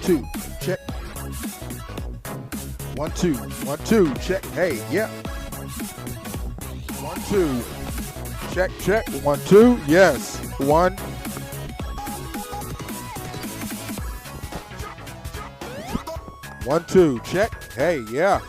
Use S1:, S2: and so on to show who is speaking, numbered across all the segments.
S1: 2, check. 1, 2, 1, 2, check. Hey, yeah. 1, 2, check, check. 1, 2, yes. 1. 1, 2, check. Hey, yeah.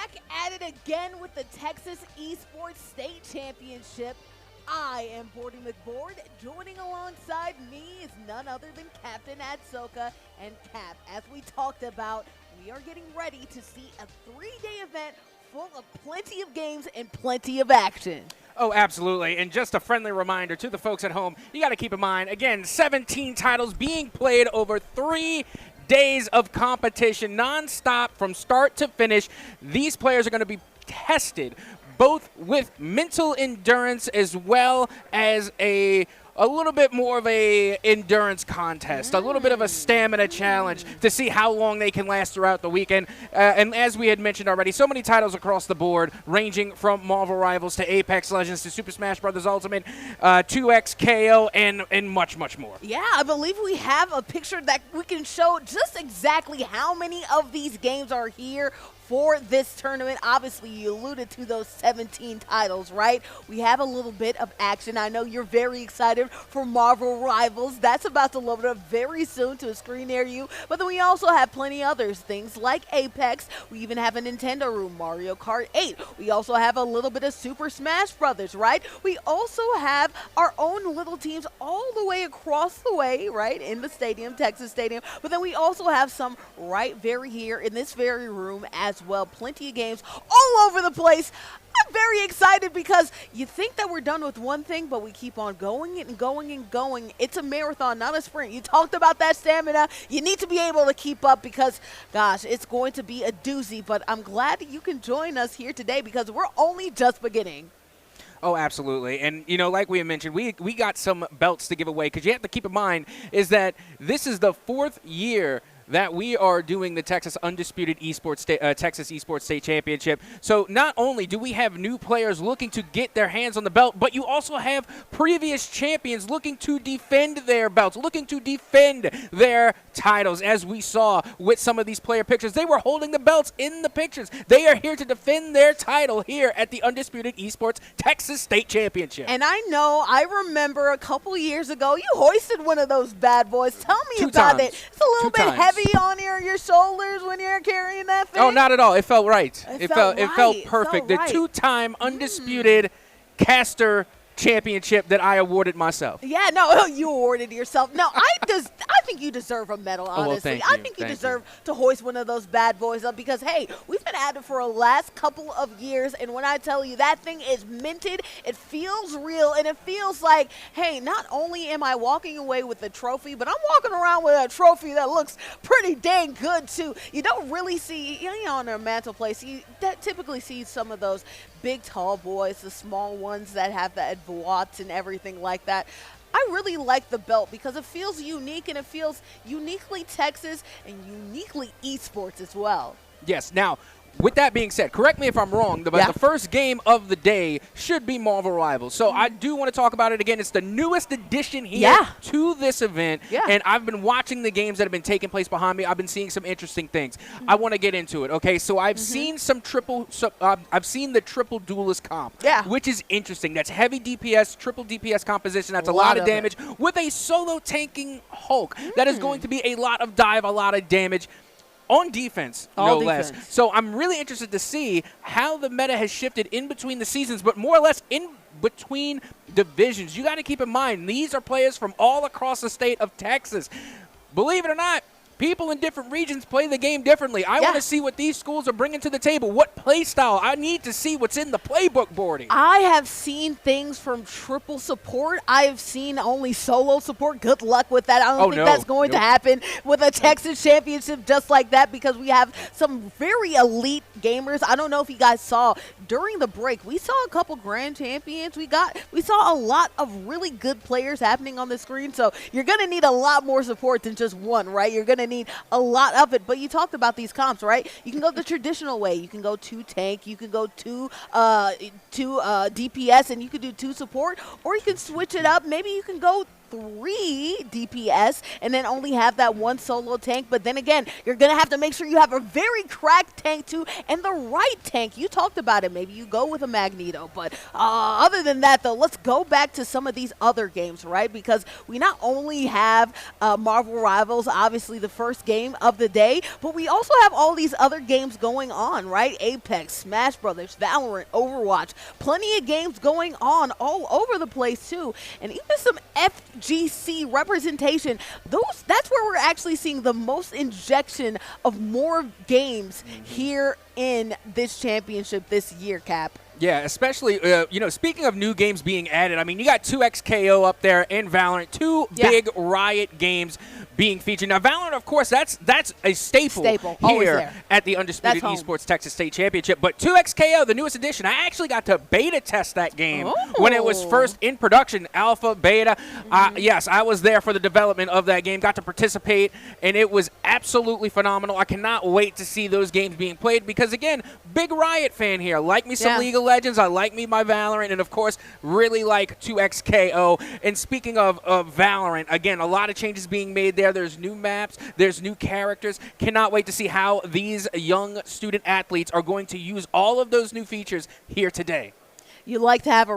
S2: back at it again with the Texas Esports State Championship. I am Bordy McBoard. Joining alongside me is none other than Captain Adsoka. And Cap, as we talked about, we are getting ready to see a 3-day event full of plenty of games and plenty of action.
S3: Oh, absolutely. And just a friendly reminder to the folks at home, you got to keep in mind, again, 17 titles being played over 3 days of competition, nonstop from start to finish. These players are going to be tested both with mental endurance as well as a little bit more of a endurance contest, a little bit of a stamina challenge to see how long they can last throughout the weekend. And as we had mentioned already, so many titles across the board, ranging from Marvel Rivals to Apex Legends to Super Smash Bros. Ultimate, 2X KO, and much, much more.
S2: Yeah, I believe we have a picture that we can show just exactly how many of these games are here for this tournament. Obviously, you alluded to those 17 titles, right? We have a little bit of action. I know you're very excited for Marvel Rivals. That's about to load up very soon to a screen near you. But then we also have plenty others, things like Apex. We even have a Nintendo Room, Mario Kart 8. We also have a little bit of Super Smash Brothers, right? We also have our own little teams all the way across the way, right, in the stadium, Texas Stadium. But then we also have some right very here in this very room as well. Plenty of games all over the place. I'm very excited because you think that we're done with one thing, but we keep on going and going and going. It's a marathon, not a sprint. You talked about that stamina. You need to be able to keep up because, gosh, it's going to be a doozy. But I'm glad that you can join us here today because we're only just beginning.
S3: Oh, absolutely. And, you know, like we had mentioned, we got some belts to give away because you have to keep in mind is that this is the 4th year that we are doing the Texas Undisputed Esports Texas Esports State Championship. So not only do we have new players looking to get their hands on the belt, but you also have previous champions looking to defend their belts, looking to defend their titles. As we saw with some of these player pictures, they were holding the belts in the pictures. They are here to defend their title here at the Undisputed Esports Texas State Championship.
S2: And I remember a couple years ago, you hoisted one of those bad boys. Tell me about it. It's a little bit heavy on your shoulders when you're carrying that thing?
S3: Oh, not at all. It felt right. It felt perfect.
S2: It felt right.
S3: The 2-time undisputed caster championship that I awarded myself.
S2: Yeah, no, you awarded yourself. No, I think you deserve a medal, honestly.
S3: Well,
S2: I think you deserve to hoist one of those bad boys up because, hey, we've been at it for the last couple of years, and when I tell you that thing is minted, it feels real, and it feels like, hey, not only am I walking away with a trophy, but I'm walking around with a trophy that looks pretty dang good, too. You don't really see, you know, on a mantelpiece, you typically see some of those big, tall boys, the small ones that have the advoits and everything like that. I really like the belt because it feels unique and it feels uniquely Texas and uniquely esports as well.
S3: Yes. Now, with that being said, correct me if I'm wrong, but the first game of the day should be Marvel Rivals. So I do want to talk about it again. It's the newest addition here to this event, and I've been watching the games that have been taking place behind me. I've been seeing some interesting things. I want to get into it. Okay, so I've seen some I've seen the triple duelist comp, which is interesting. That's heavy DPS, triple DPS composition. That's a lot of damage with a solo tanking Hulk. That is going to be a lot of dive, a lot of damage. On defense, no less. So I'm really interested to see how the meta has shifted in between the seasons, but more or less in between divisions. You got to keep in mind, these are players from all across the state of Texas. Believe it or not, people in different regions play the game differently. I want to see what these schools are bringing to the table. What play style? I need to see what's in the playbook, Bordy.
S2: I have seen things from triple support. I have seen only solo support. Good luck with that. I don't think that's going to happen with a Texas championship just like that because we have some very elite gamers. I don't know if you guys saw during the break, we saw a couple grand champions. We saw a lot of really good players happening on the screen. So you're going to need a lot more support than just one, right? You're going to need a lot of it. But you talked about these comps, right? You can go the traditional way. You can go 2 tank. You can go 2 DPS, and you can do 2 support, or you can switch it up. Maybe you can go 3 DPS and then only have that one solo tank. But then again, you're going to have to make sure you have a very cracked tank too and the right tank. You talked about it. Maybe you go with a Magneto. But other than that, though, let's go back to some of these other games, right? Because we not only have Marvel Rivals, obviously the first game of the day, but we also have all these other games going on, right? Apex, Smash Brothers, Valorant, Overwatch, plenty of games going on all over the place too, and even some FGC representation. That's where we're actually seeing the most injection of more games here in this championship this year, Cap.
S3: Yeah, especially, speaking of new games being added, I mean, you got 2XKO up there in Valorant, two big Riot games being featured. Now, Valorant, of course, that's a staple here at the Undisputed Esports Texas State Championship. But 2XKO, the newest edition, I actually got to beta test that game when it was first in production, alpha, beta. Yes, I was there for the development of that game, got to participate, and it was absolutely phenomenal. I cannot wait to see those games being played because, again, big Riot fan here. Like me some League of Legends, I like me my Valorant, and, of course, really like 2XKO. And speaking of Valorant, again, a lot of changes being made there. There's new maps. There's new characters. Cannot wait to see how these young student athletes are going to use all of those new features here today.
S2: You like to have a